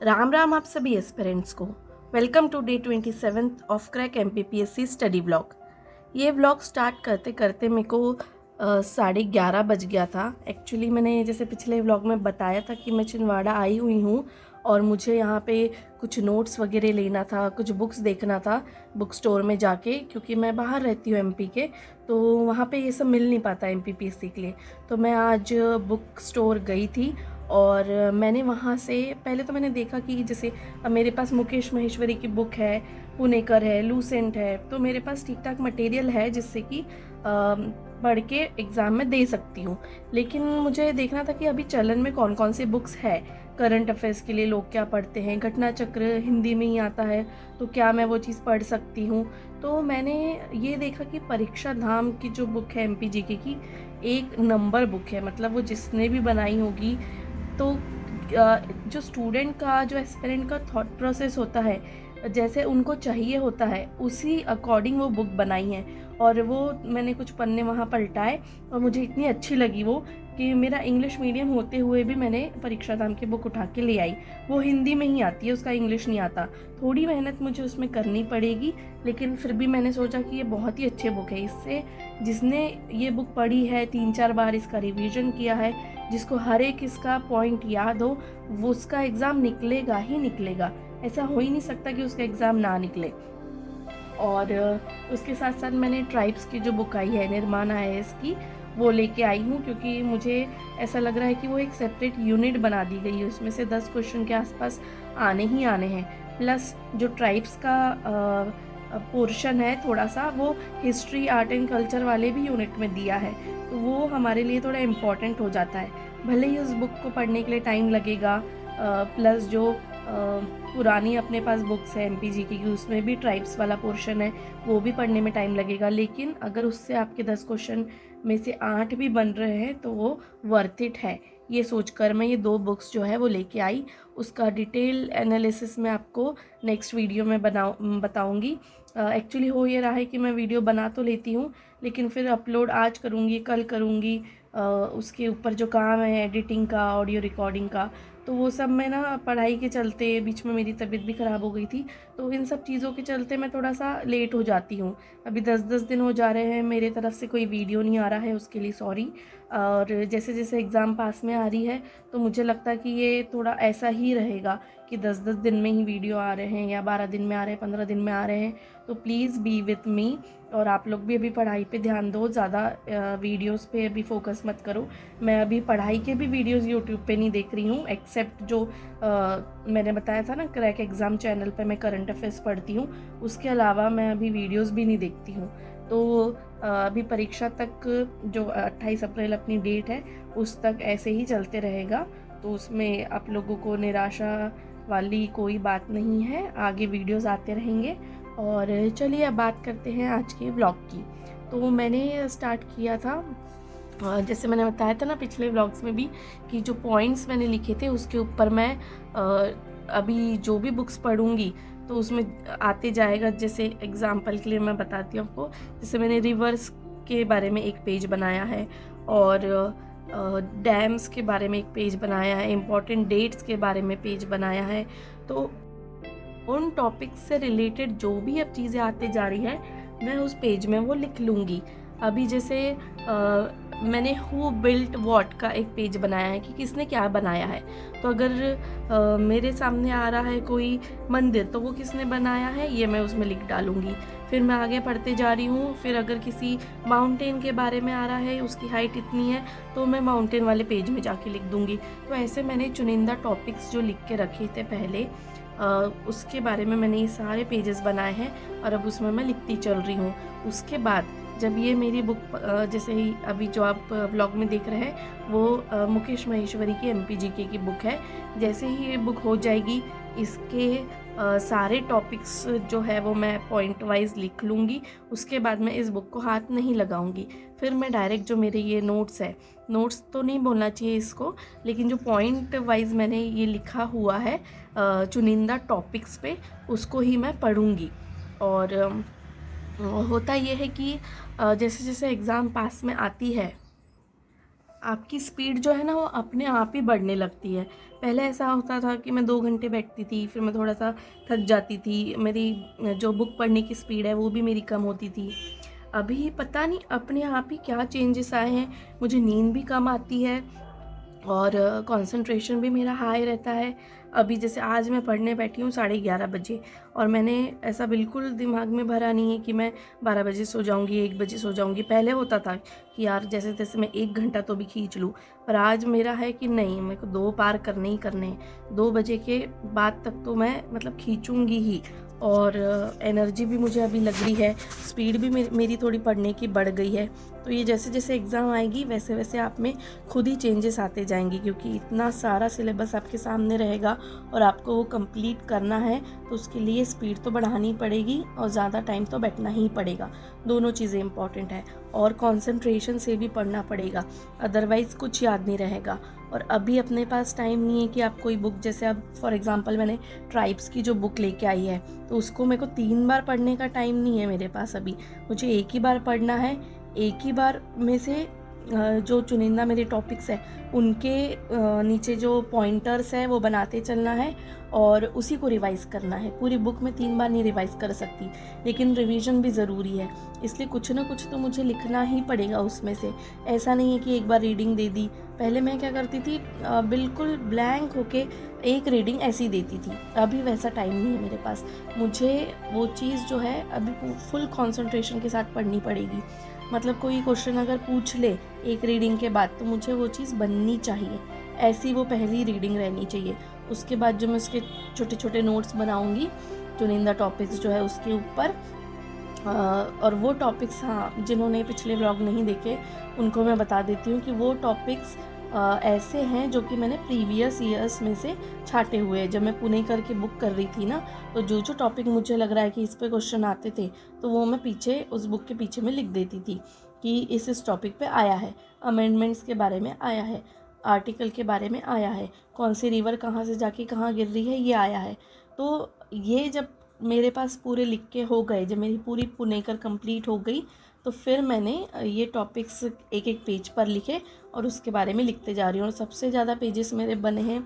राम राम आप सभी एस्पिरेंट्स को। Welcome to day 27 of crack MPPSC study vlog. ये व्लॉग स्टार्ट करते करते मेरे को 11:30 बज गया था। एक्चुअली मैंने जैसे पिछले व्लॉग में बताया था कि मैं छिंदवाड़ा आई हुई हूँ और मुझे यहाँ पे कुछ नोट्स वगैरह लेना था, कुछ बुक्स देखना था बुक स्टोर में जाके, क्योंकि मैं बाहर रहती हूँ MP के, तो वहाँ पे ये सब मिल नहीं पाता MPPSC के लिए। तो मैं आज बुक स्टोर गई थी और मैंने वहाँ से पहले तो मैंने देखा कि जैसे अब मेरे पास मुकेश महेश्वरी की बुक है, पुणेकर है, लूसेंट है, तो मेरे पास ठीक ठाक मटेरियल है जिससे कि पढ़ के एग्ज़ाम में दे सकती हूँ। लेकिन मुझे देखना था कि अभी चलन में कौन कौन सी बुक्स है, करंट अफेयर्स के लिए लोग क्या पढ़ते हैं, घटना चक्र हिंदी में ही आता है तो क्या मैं वो चीज़ पढ़ सकती हूँ। तो मैंने ये देखा कि परीक्षा धाम की जो बुक है MPGK की, एक नंबर बुक है। मतलब वो जिसने भी बनाई होगी, तो जो स्टूडेंट का, जो एस्पिरेंट का थॉट प्रोसेस होता है, जैसे उनको चाहिए होता है उसी अकॉर्डिंग वो बुक बनाई है। और वो मैंने कुछ पन्ने वहाँ पलटाए और मुझे इतनी अच्छी लगी वो कि मेरा इंग्लिश मीडियम होते हुए भी मैंने परीक्षा धाम की बुक उठा के ले आई। वो हिंदी में ही आती है, उसका इंग्लिश नहीं आता। थोड़ी मेहनत मुझे उसमें करनी पड़ेगी, लेकिन फिर भी मैंने सोचा कि ये बहुत ही अच्छी बुक है। इससे जिसने ये बुक पढ़ी है, 3-4 बार इसका रिवीजन किया है, जिसको हर एक इसका पॉइंट याद हो, वो उसका एग्ज़ाम निकलेगा ही निकलेगा। ऐसा हो ही नहीं सकता कि उसका एग्ज़ाम ना निकले। और उसके साथ साथ मैंने ट्राइब्स की जो बुक आई है निर्माण IAS की, वो लेके आई हूँ, क्योंकि मुझे ऐसा लग रहा है कि वो एक सेपरेट यूनिट बना दी गई है। उसमें से 10 क्वेश्चन के आसपास आने ही आने हैं। प्लस जो ट्राइब्स का पोर्शन है थोड़ा सा, वो हिस्ट्री, आर्ट एंड कल्चर वाले भी यूनिट में दिया है, तो वो हमारे लिए थोड़ा इम्पॉर्टेंट हो जाता है। भले ही उस बुक को पढ़ने के लिए टाइम लगेगा, प्लस जो पुरानी अपने पास बुक्स है MPGK की, उसमें भी ट्राइब्स वाला पोर्शन है, वो भी पढ़ने में टाइम लगेगा। लेकिन अगर उससे आपके 10 क्वेश्चन में से 8 भी बन रहे हैं तो वो वर्थ इट है। ये सोचकर मैं ये 2 बुक्स जो है वो लेके आई। उसका डिटेल एनालिसिस मैं आपको नेक्स्ट वीडियो में बताऊँगी। एक्चुअली हो ये रहा है कि मैं वीडियो बना तो लेती हूँ, लेकिन फिर अपलोड आज करूँगी, कल करूँगी। उसके ऊपर जो काम है एडिटिंग का, ऑडियो रिकॉर्डिंग का, तो वो सब मैं ना पढ़ाई के चलते, बीच में मेरी तबीयत भी ख़राब हो गई थी, तो इन सब चीज़ों के चलते मैं थोड़ा सा लेट हो जाती हूँ। अभी 10-10 दिन हो जा रहे हैं, मेरे तरफ से कोई वीडियो नहीं आ रहा है, उसके लिए सॉरी। और जैसे जैसे एग्ज़ाम पास में आ रही है, तो मुझे लगता है कि ये थोड़ा ऐसा ही रहेगा कि 10-10 दिन में ही वीडियो आ रहे हैं, या 12 दिन में आ रहे हैं, 15 दिन में आ रहे हैं। तो प्लीज़ बी विथ मी। और आप लोग भी अभी पढ़ाई पे ध्यान दो, ज़्यादा वीडियोस पे अभी फोकस मत करो। मैं अभी पढ़ाई के भी वीडियोस यूट्यूब पे नहीं देख रही हूँ, एक्सेप्ट जो मैंने बताया था ना, क्रैक एग्ज़ाम चैनल पे मैं करंट अफेयर्स पढ़ती हूँ, उसके अलावा मैं अभी वीडियोस भी नहीं देखती हूँ। तो अभी परीक्षा तक जो 28 अप्रैल अपनी डेट है, उस तक ऐसे ही चलते रहेगा। तो उसमें आप लोगों को निराशा वाली कोई बात नहीं है, आगे वीडियोस आते रहेंगे। और चलिए अब बात करते हैं आज के व्लॉग की। तो मैंने स्टार्ट किया था, जैसे मैंने बताया था ना पिछले व्लॉग्स में भी, कि जो पॉइंट्स मैंने लिखे थे उसके ऊपर मैं अभी जो भी बुक्स पढ़ूंगी तो उसमें आते जाएगा। जैसे एग्जांपल के लिए मैं बताती हूँ आपको, जैसे मैंने रिवर्स के बारे में एक पेज बनाया है, और डैम्स के बारे में एक पेज बनाया है, इम्पॉर्टेंट डेट्स के बारे में पेज बनाया है। तो उन टॉपिक्स से रिलेटेड जो भी अब चीज़ें आते जा रही है, मैं उस पेज में वो लिख लूँगी। अभी जैसे मैंने हु बिल्ट वॉट का एक पेज बनाया है कि किसने क्या बनाया है। तो अगर मेरे सामने आ रहा है कोई मंदिर, तो वो किसने बनाया है ये मैं उसमें लिख डालूँगी। फिर मैं आगे पढ़ते जा रही हूँ, फिर अगर किसी माउंटेन के बारे में आ रहा है, उसकी हाइट इतनी है, तो मैं माउंटेन वाले पेज में जाके लिख दूँगी। तो ऐसे मैंने चुनिंदा टॉपिक्स जो लिख के रखे थे पहले, उसके बारे में मैंने ये सारे पेजेस बनाए हैं और अब उसमें मैं लिखती चल रही हूँ। उसके बाद जब ये मेरी बुक, जैसे ही अभी जो आप व्लॉग में देख रहे हैं, वो मुकेश महेश्वरी की MPGK की बुक है। जैसे ही ये बुक हो जाएगी, इसके सारे टॉपिक्स जो है वो मैं पॉइंट वाइज लिख लूँगी। उसके बाद मैं इस बुक को हाथ नहीं लगाऊंगी। फिर मैं डायरेक्ट जो मेरे ये नोट्स है, नोट्स तो नहीं बोलना चाहिए इसको, लेकिन जो पॉइंट वाइज मैंने ये लिखा हुआ है चुनिंदा टॉपिक्स पे, उसको ही मैं पढ़ूंगी। और होता ये है कि जैसे जैसे एग्ज़ाम पास में आती है, आपकी स्पीड जो है ना वो अपने आप ही बढ़ने लगती है। पहले ऐसा होता था कि मैं 2 घंटे बैठती थी, फिर मैं थोड़ा-सा थक जाती थी, मेरी जो बुक पढ़ने की स्पीड है वो भी मेरी कम होती थी। अभी पता नहीं अपने आप ही क्या चेंजेस आए हैं, मुझे नींद भी कम आती है और कंसंट्रेशन भी मेरा हाई रहता है। अभी जैसे आज मैं पढ़ने बैठी हूँ 11:30 बजे, और मैंने ऐसा बिल्कुल दिमाग में भरा नहीं है कि मैं 12 बजे सो जाऊँगी, 1 बजे सो जाऊँगी। पहले होता था कि यार जैसे-तैसे मैं 1 घंटा तो भी खींच लूँ, पर आज मेरा है कि नहीं, मेरे को 2 पार करने ही करने हैं। 2 बजे के बाद तक तो मैं मतलब खींचूँगी ही। और एनर्जी भी मुझे अभी लग रही है, स्पीड भी मेरी थोड़ी पढ़ने की बढ़ गई है। तो ये जैसे-जैसे एग्ज़ाम आएगी वैसे-वैसे आप में खुद ही चेंजेस आते जाएंगे, क्योंकि इतना सारा सिलेबस आपके सामने रहेगा और आपको वो कंप्लीट करना है, तो उसके लिए स्पीड तो बढ़ानी पड़ेगी और ज़्यादा टाइम तो बैठना ही पड़ेगा। दोनों चीज़ें इंपॉर्टेंट है, और कंसंट्रेशन से भी पढ़ना पड़ेगा, अदरवाइज़ कुछ याद नहीं रहेगा। और अभी अपने पास टाइम नहीं है कि आप कोई बुक, जैसे अब फॉर एग्ज़ाम्पल मैंने ट्राइब्स की जो बुक लेके आई है, तो उसको मेरे को 3 बार पढ़ने का टाइम नहीं है मेरे पास अभी। मुझे एक ही बार पढ़ना है, एक ही बार में से जो चुनिंदा मेरे टॉपिक्स हैं उनके नीचे जो पॉइंटर्स है वो बनाते चलना है और उसी को रिवाइज़ करना है। पूरी बुक में 3 बार नहीं रिवाइज़ कर सकती, लेकिन रिवीजन भी ज़रूरी है, इसलिए कुछ ना कुछ तो मुझे लिखना ही पड़ेगा उसमें से। ऐसा नहीं है कि एक बार रीडिंग दे दी। पहले मैं क्या करती थी, बिल्कुल ब्लैंक होके एक रीडिंग ऐसी देती थी। अभी वैसा टाइम नहीं है मेरे पास। मुझे वो चीज़ जो है अभी फुल कंसंट्रेशन के साथ पढ़नी पड़ेगी। मतलब कोई क्वेश्चन अगर पूछ ले एक रीडिंग के बाद, तो मुझे वो चीज़ बननी चाहिए, ऐसी वो पहली रीडिंग रहनी चाहिए। उसके बाद जो मैं उसके छोटे छोटे नोट्स बनाऊंगी चुनिंदा टॉपिक्स जो है उसके ऊपर, और वो टॉपिक्स, हाँ, जिन्होंने पिछले व्लॉग नहीं देखे उनको मैं बता देती हूँ कि वो टॉपिक्स ऐसे हैं जो कि मैंने प्रीवियस ईयर्स में से छाटे हुए हैं। जब मैं पुणे करके बुक कर रही थी ना, तो जो जो टॉपिक मुझे लग रहा है कि इस पे क्वेश्चन आते थे, तो वो मैं पीछे उस बुक के पीछे में लिख देती थी कि इस टॉपिक पे आया है, अमेंडमेंट्स के बारे में आया है, आर्टिकल के बारे में आया है, कौन सी रिवर कहाँ से जाके कहाँ गिर रही है, ये आया है। तो ये जब मेरे पास पूरे लिख के हो गए, जब मेरी पूरी पुणेकर कंप्लीट हो गई, तो फिर मैंने ये टॉपिक्स एक एक पेज पर लिखे और उसके बारे में लिखते जा रही हूँ। और सबसे ज़्यादा पेजेस मेरे बने हैं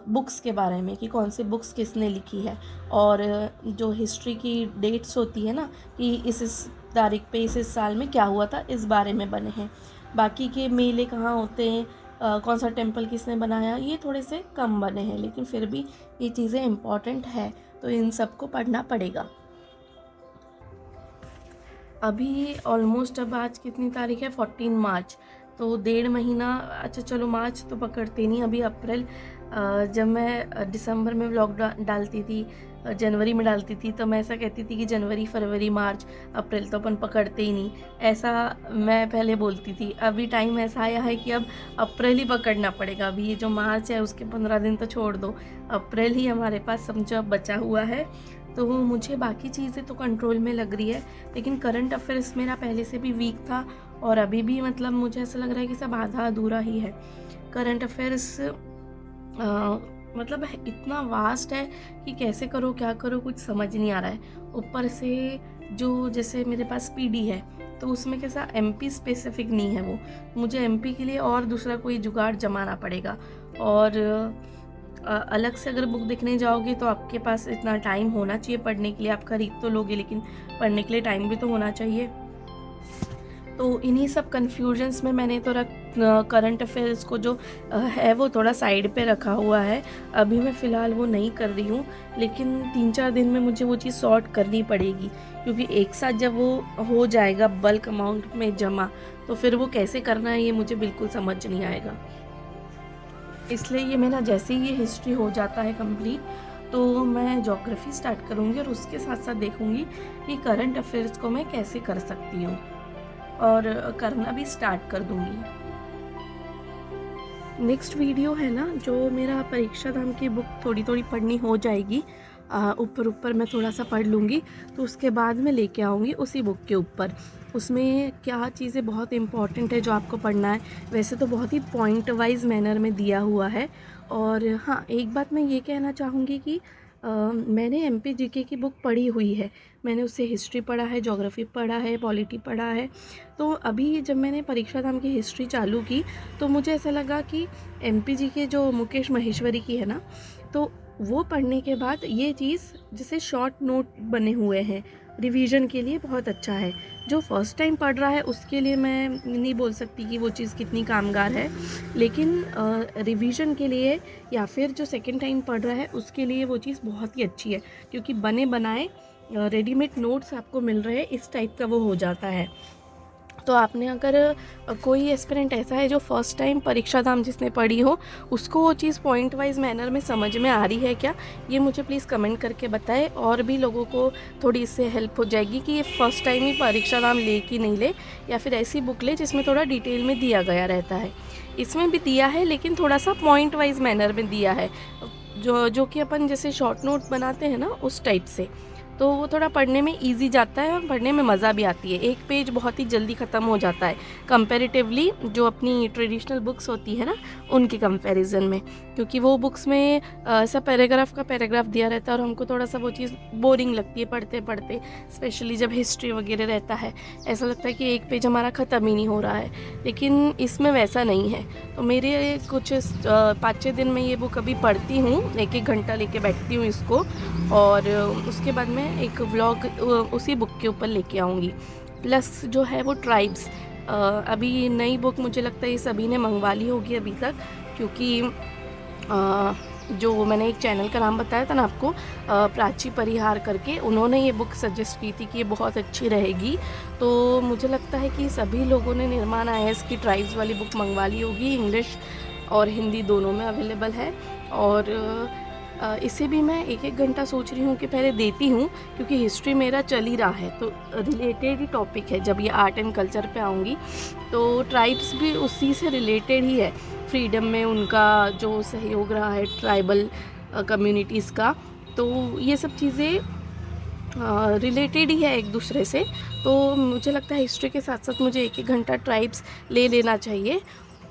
बुक्स के बारे में, कि कौन सी बुक्स किसने लिखी है, और जो हिस्ट्री की डेट्स होती है ना, कि इस तारीख पे इस साल में क्या हुआ था, इस बारे में बने हैं। बाकी के मेले कहाँ होते हैं, कौन सा टेम्पल किसने बनाया, ये थोड़े से कम बने हैं, लेकिन फिर भी ये चीज़ें इम्पॉर्टेंट है, तो इन सबको पढ़ना पड़ेगा। अभी ऑलमोस्ट, अब आज कितनी तारीख है, 14 मार्च, तो 1.5 महीना, अच्छा चलो मार्च तो पकड़ते नहीं, अभी अप्रैल। जब मैं दिसंबर में व्लॉग डालती थी, जनवरी में डालती थी, तो मैं ऐसा कहती थी कि जनवरी, फरवरी, मार्च, अप्रैल तो अपन पकड़ते ही नहीं, ऐसा मैं पहले बोलती थी। अभी टाइम ऐसा आया है कि अब अप्रैल ही पकड़ना पड़ेगा। अभी ये जो मार्च है उसके 15 दिन तो छोड़ दो, अप्रैल ही हमारे पास समझो अब बचा हुआ है। तो मुझे बाकी चीज़ें तो कंट्रोल में लग रही है, लेकिन करंट अफेयर्स मेरा पहले से भी वीक था, और अभी भी मतलब मुझे ऐसा लग रहा है कि सब आधा अधूरा ही है। करंट अफेयर्स मतलब इतना वास्ट है कि कैसे करो क्या करो कुछ समझ नहीं आ रहा है। ऊपर से जो जैसे मेरे पास पीडी है, तो उसमें कैसा एमपी स्पेसिफिक नहीं है वो, मुझे एमपी के लिए और दूसरा कोई जुगाड़ जमाना पड़ेगा। और अलग से अगर बुक देखने जाओगे तो आपके पास इतना टाइम होना चाहिए पढ़ने के लिए। आप खरीद तो लोगे, लेकिन पढ़ने के लिए टाइम भी तो होना चाहिए। तो इन्हीं सब कन्फ्यूजन्स में मैंने तो करंट अफेयर्स को जो है वो थोड़ा साइड पे रखा हुआ है। अभी मैं फ़िलहाल वो नहीं कर रही हूँ, लेकिन 3-4 दिन में मुझे वो चीज़ सॉर्ट करनी पड़ेगी, क्योंकि एक साथ जब वो हो जाएगा बल्क अमाउंट में जमा, तो फिर वो कैसे करना है ये मुझे बिल्कुल समझ नहीं आएगा। इसलिए ये मेरा जैसे ही ये हिस्ट्री हो जाता है कंप्लीट, तो मैं ज्योग्राफी स्टार्ट करूँगी और उसके साथ साथ देखूँगी कि करंट अफेयर्स को मैं कैसे कर सकती हूँ, और करना भी स्टार्ट कर दूँगी। नेक्स्ट वीडियो है ना, जो मेरा परीक्षा धाम की बुक थोड़ी थोड़ी पढ़नी हो जाएगी, ऊपर ऊपर मैं थोड़ा सा पढ़ लूँगी, तो उसके बाद मैं लेके आऊँगी उसी बुक के ऊपर। उसमें क्या चीज़ें बहुत इम्पॉर्टेंट है जो आपको पढ़ना है, वैसे तो बहुत ही पॉइंट वाइज मैनर में दिया हुआ है। और हाँ, एक बात मैं ये कहना चाहूँगी कि मैंने एमपी जीके की बुक पढ़ी हुई है, मैंने उससे हिस्ट्री पढ़ा है, ज्योग्राफी पढ़ा है, पॉलिटी पढ़ा है। तो अभी जब मैंने परीक्षा धाम की हिस्ट्री चालू की तो मुझे ऐसा लगा कि एमपी जीके जो मुकेश महेश्वरी की है ना, तो वो पढ़ने के बाद ये चीज़ जैसे शॉर्ट नोट बने हुए हैं रिवीजन के लिए बहुत अच्छा है। जो फर्स्ट टाइम पढ़ रहा है उसके लिए मैं नहीं बोल सकती कि वो चीज़ कितनी कामगार है, लेकिन रिवीजन के लिए या फिर जो सेकंड टाइम पढ़ रहा है उसके लिए वो चीज़ बहुत ही अच्छी है, क्योंकि बने बनाए रेडीमेड नोट्स आपको मिल रहे हैं, इस टाइप का वो हो जाता है। तो आपने अगर कोई एस्पिरेंट ऐसा है जो फर्स्ट टाइम परीक्षा धाम जिसने पढ़ी हो, उसको वो चीज़ पॉइंट वाइज मैनर में समझ में आ रही है क्या, ये मुझे प्लीज़ कमेंट करके बताएं। और भी लोगों को थोड़ी इससे हेल्प हो जाएगी कि ये फर्स्ट टाइम ही परीक्षा धाम ले कि नहीं ले, या फिर ऐसी बुक ले जिसमें थोड़ा डिटेल में दिया गया रहता है। इसमें भी दिया है लेकिन थोड़ा सा पॉइंट वाइज मैनर में दिया है, जो कि अपन जैसे शॉर्ट नोट बनाते हैं ना उस टाइप से। तो वो थोड़ा पढ़ने में इजी जाता है और पढ़ने में मज़ा भी आती है। एक पेज बहुत ही जल्दी ख़त्म हो जाता है कंपैरेटिवली जो अपनी ट्रेडिशनल बुक्स होती है ना उनके कंपैरिजन में, क्योंकि वो बुक्स में ऐसा पैराग्राफ का पैराग्राफ दिया रहता है और हमको थोड़ा सा वो चीज़ बोरिंग लगती है पढ़ते पढ़ते, स्पेशली जब हिस्ट्री वगैरह रहता है। ऐसा लगता है कि एक पेज हमारा ख़त्म ही नहीं हो रहा है, लेकिन इसमें वैसा नहीं है। तो मेरे कुछ 5-6 दिन में ये बुक अभी पढ़ती हूँ, 1-1 घंटा लेके बैठती हूँ इसको, और उसके बाद मैं एक व्लॉग उसी बुक के ऊपर लेके आऊँगी। प्लस जो है वो ट्राइब्स, अभी नई बुक मुझे लगता है ये सभी ने मंगवा ली होगी अभी तक, क्योंकि जो मैंने एक चैनल का नाम बताया था ना आपको, प्राची परिहार करके, उन्होंने ये बुक सजेस्ट की थी कि ये बहुत अच्छी रहेगी। तो मुझे लगता है कि सभी लोगों ने निर्माण IAS की ट्राइब्स वाली बुक मंगवा ली होगी, इंग्लिश और हिंदी दोनों में अवेलेबल है। और इसे भी मैं 1-1 घंटा सोच रही हूँ कि पहले देती हूँ, क्योंकि हिस्ट्री मेरा चल ही रहा है तो रिलेटेड ही टॉपिक है। जब ये आर्ट एंड कल्चर पे आऊँगी तो ट्राइब्स भी उसी से रिलेटेड ही है, फ्रीडम में उनका जो सहयोग रहा है ट्राइबल कम्युनिटीज़ का, तो ये सब चीज़ें रिलेटेड ही है एक दूसरे से। तो मुझे लगता है हिस्ट्री के साथ साथ मुझे 1-1 घंटा ट्राइब्स ले लेना चाहिए।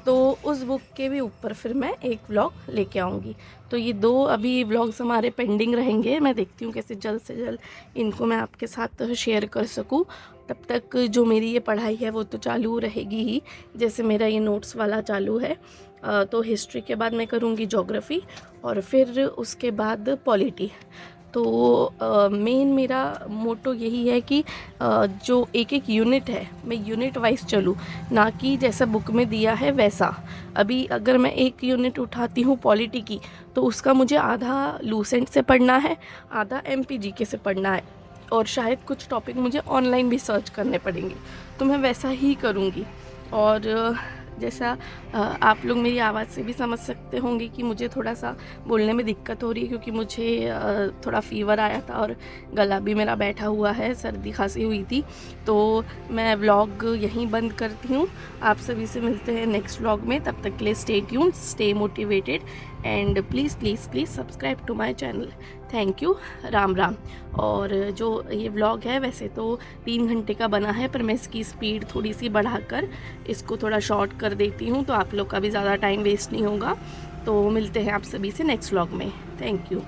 तो उस बुक के भी ऊपर फिर मैं एक व्लॉग लेके आऊँगी। तो ये 2 अभी व्लॉग्स हमारे पेंडिंग रहेंगे, मैं देखती हूँ कैसे जल्द से जल्द इनको मैं आपके साथ शेयर कर सकूँ। तब तक जो मेरी ये पढ़ाई है वो तो चालू रहेगी ही, जैसे मेरा ये नोट्स वाला चालू है। तो हिस्ट्री के बाद मैं करूँगी ज्योग्राफी और फिर उसके बाद पॉलिटी। तो मेन मेरा मोटो यही है कि जो एक यूनिट है मैं यूनिट वाइज चलूँ, ना कि जैसा बुक में दिया है वैसा। अभी अगर मैं एक यूनिट उठाती हूँ पॉलिटी की, तो उसका मुझे आधा लूसेंट से पढ़ना है, आधा MPGK से पढ़ना है, और शायद कुछ टॉपिक मुझे ऑनलाइन भी सर्च करने पड़ेंगे, तो मैं वैसा ही करूँगी। और जैसा आप लोग मेरी आवाज़ से भी समझ सकते होंगे कि मुझे थोड़ा सा बोलने में दिक्कत हो रही है, क्योंकि मुझे थोड़ा फ़ीवर आया था और गला भी मेरा बैठा हुआ है, सर्दी खांसी हुई थी। तो मैं व्लॉग यहीं बंद करती हूँ, आप सभी से मिलते हैं नेक्स्ट व्लॉग में। तब तक के लिए stay tuned, stay motivated and please please please subscribe to my channel. Thank you, Ram Ram. और जो ये व्लॉग है वैसे तो 3 घंटे का बना है, पर मैं इसकी स्पीड थोड़ी सी बढ़ाकर इसको थोड़ा शॉर्ट कर देती हूँ, तो आप लोग का भी ज़्यादा टाइम वेस्ट नहीं होगा। तो मिलते हैं आप सभी से नेक्स्ट व्लॉग में। Thank you.